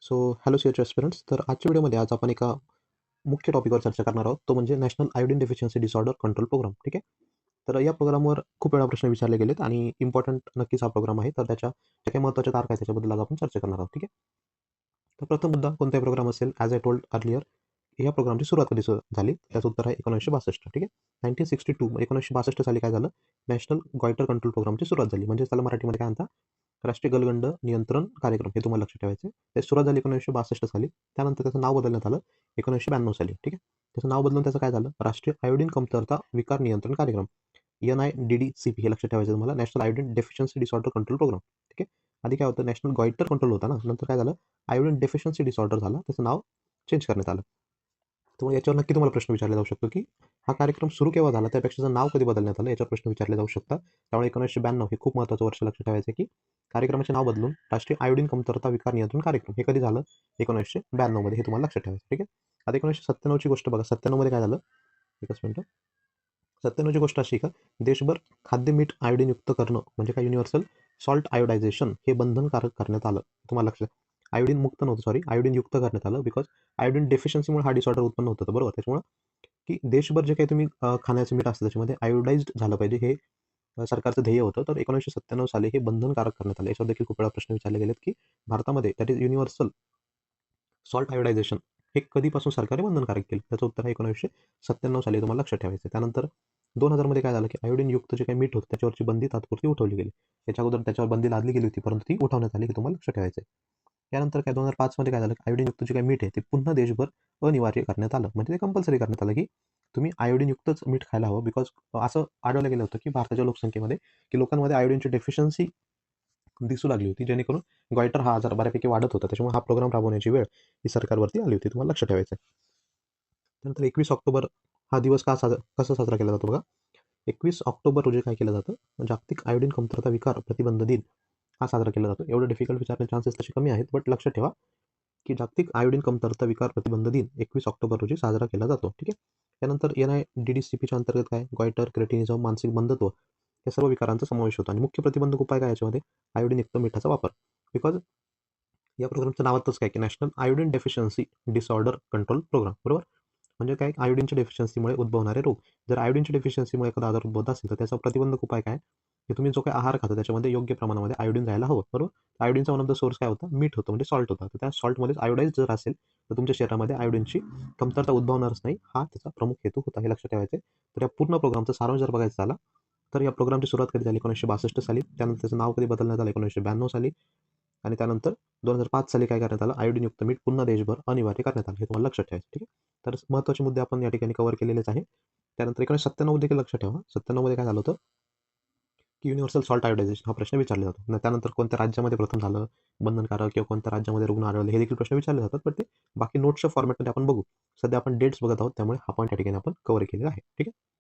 So hello C H aspirants. तर आजच्या व्हिडिओमध्ये आज आपण एका मुख्य टॉपिकवर चर्चा करणार आहोत. तो म्हणजे national iodine deficiency disorder control programme. ठीक आहे. तर या प्रोग्रामवर खूप वेळा प्रश्न विचारले गेलेत आणि इम्पॉर्टंट नक्कीच हा प्रोग्राम आहे. तर त्याच्या ज्या काही महत्त्वाच्या तारखा आहेत त्याच्याबद्दल आज आपण चर्चा करणार आहोत. ठीक आहे. तर प्रथम मुद्दा, कोणताही प्रोग्राम असेल, ॲज आय टोल्ड अर्लियर, या प्रोग्रामची सुरुवात कधी झाली? त्याचं उत्तर आहे 1962. ठीक आहे. 1962 1962 साली काय झालं? नॅशनल गॉयटर कंट्रोल प्रोग्रामची सुरुवात झाली. म्हणजे त्याला मराठीमध्ये काय म्हणतात? राष्ट्रीय गलगंड नियंत्रण कार्यक्रम. हे तुम्हाला लक्षात ठेवायचं आहे. त्याची सुरुवात झाली 1962 साली. त्यानंतर त्याचं नाव बदलण्यात आलं 1992 साली. ठीक आहे. त्याचं नाव बदलून त्याचं काय झालं? राष्ट्रीय आयोडीन कमतरता विकार नियंत्रण कार्यक्रम, NIDDCP. हे लक्षात ठेवायचं तुम्हाला, national iodine deficiency disorder control programme. ठीक आहे. आधी काय होतं? नॅशनल गॉयटर कंट्रोल होता ना, नंतर काय झालं? आयोडीन डेफिशियन्सी डिसऑर्डर झाला, त्याचं नाव चेंज करण्यात आलं. त्यामुळे याच्यावर नक्की तुम्हाला प्रश्न विचारला जाऊ शकतो की हा कार्यक्रम सुरू केव्हा झाला, त्यापेक्षा त्याचं नाव कधी बदलण्यात आलं, याच्यावर प्रश्न विचारले जाऊ शकतात. त्यामुळे 1992 हे खूप महत्त्वाचं वर्ष लक्षात ठेवायचं आहे की कार्यक्रमाचे नाव बदलून राष्ट्रीय आयोडीन कमतरता विकार नियंत्रण कार्यक्रम हे कधी झालं? 1992 मध्ये. हे तुम्हाला लक्षात ठेवायचं. ठीक आहे. आता 1997 ची गोष्ट बघा. 97 मध्ये काय झालं? एकच मिनिट. 97 ची गोष्ट अशी का देशभर खाद्य मीठ आयोडीनयुक्त करणं म्हणजे काय, युनिव्हर्सल सॉल्ट आयोडायझेशन हे बंधनकारक करण्यात आलं. तुम्हाला लक्षात, आयोडीन मुक्त नव्हतं, सॉरी, आयोडीन युक्त करण्यात आलं. बिकॉज आयोडीन डेफिशियन्सीमुळे हा डिसऑर्डर उत्पन्न होतं, बरोबर. त्याच्यामुळे की देशभर जे काही तुम्ही खाण्याचं मीठ असतं त्याच्यामध्ये आयोडाइज्ड झालं पाहिजे, हे सरकारचं ध्येय होतं. तर 1997 साली हे बंधनकारक करण्यात आलं. याच्यावर देखील खूप वेळा प्रश्न विचारले गेलेत की भारतामध्ये दॅट इज युनिव्हर्सल सॉल्ट आयोडायझेशन हे कधीपासून सरकारने बंधनकारक केलं? त्याचं उत्तर आहे 1997 साली. तुम्हाला लक्षात ठेवायचं. त्यानंतर 2000 मध्ये काय झालं की आयोडीन युक्त जे काही मीठ होतं त्याच्यावरची बंदी तात्पुरती उठवली गेली. त्याच्या अगोदर त्याच्यावर बंदी लादली गेली होती, परंतु ती उठवण्यात आली, हे तुम्हाला लक्षात ठेवायचं आहे. त्यानंतर काय 2005 मध्ये काय झालं? आयोडीन युक्त जे काही मीठ आहे ते पुन्हा देशभर अनिवार्य करण्यात आलं. म्हणजे ते कंपल्सरी करण्यात आलं की तुम्ही आयोडीन युक्तच मीठ खायला हवं. बिकॉज असं आढळलं गेलं होतं की भारताच्या लोकसंख्येमध्ये की लोकांमध्ये आयोडीनची डेफिशियन्सी दिसू लागली होती, जेणेकरून गॉयटर हा आजार बऱ्यापैकी वाढत होता. त्याच्यामुळे हा प्रोग्राम राबवण्याची वेळ ही सरकारवरती आली होती. तुम्हाला लक्षात ठेवायचं आहे. त्यानंतर 21 ऑक्टोबर हा दिवस कसा साजरा केला जातो बघा. 21 ऑक्टोबर रोजी काय केलं जातं? जागतिक आयोडीन कमतरता विकार प्रतिबंध दिन हा साजरा केला जातो. एवढं डिफिकल्ट विचारण्याचे चान्सेस तसे कमी आहेत, बट लक्षात ठेवा की जागतिक आयोडीन कमतरता विकार प्रतिबंध दिन 21 ऑक्टोबर रोजी साजरा केला जातो. ठीक आहे. त्यानंतर NIDDCPच्या अंतर्गत काय, गॉयटर, क्रेटिनिझम, मानसिक बंधत्व या सर्व विकारांचा समावेश होतो. आणि मुख्य प्रतिबंधक उपाय काय याच्यामध्ये? आयोडीन युक्त मिठाचा वापर. बिकॉज या प्रोग्रामचं नावातच काय की national iodine deficiency disorder control programme, बरोबर. म्हणजे काय, आयोडीनच्या डेफिशियन्सीमुळे उद्भवणारे रोग. जर आयोडीनच्या डेफिशियन्सीमुळे एखादा आजार उद्भवत असेल तर त्याचा प्रतिबंधक उपाय काय, की तुम्ही जो काही आहार खाता त्याच्यामध्ये योग्य प्रमाणामध्ये आयोडीन जायला हवं, बरोबर. आयोडीनचा वन ऑफ द सोर्स काय होता? मीठ होतं, म्हणजे सॉल्ट होता. तर त्या सॉल्टमध्ये आयोडाईज जर असेल तर तुमच्या शरीरामध्ये आयोडीनची कमतरता उद्भवणारच नाही, हा त्याचा प्रमुख हेतू होता, हे लक्षात ठेवायचे. तर या पूर्ण प्रोग्रामचा सारांश जर बघायचा झाला तर या प्रोग्रामची सुरुवात कधी झाली? 1962 साली. त्यानंतर त्याचं नाव कधी बदलण्यात आलं? 1992 साली. आणि त्यानंतर 2005 साली काय करण्यात आलं? आयोडीनयुक्त मीठ पुन्हा देशभर अनिवार्य करण्यात आलं, हे तुम्हाला लक्षात ठेवायचं. ठीक आहे. तर महत्त्वाचे मुद्दे आपण या ठिकाणी कव्हर केलेलेच आहे. त्यानंतर 1997 देखील लक्षात ठेवा. 97 मध्ये काय झालं होतं की युनिव्हर्सल सॉल्ट आयोडायझेशन हा प्रश्न विचारला जातो. त्यानंतर कोणत्या राज्यामध्ये प्रथम झालं बंधनकारक, किंवा कोणत्या राज्यामध्ये रुग्ण आढळले, हे देखील प्रश्न विचारले जातात. पण ते बाकी नोट्सच्या फॉर्मॅटमध्ये आपण बघू. सध्या आपण डेट्स बघत आहोत, त्यामुळे हा पॉईंट या ठिकाणी आपण कव्हर केलेला आहे. ठीक आहे.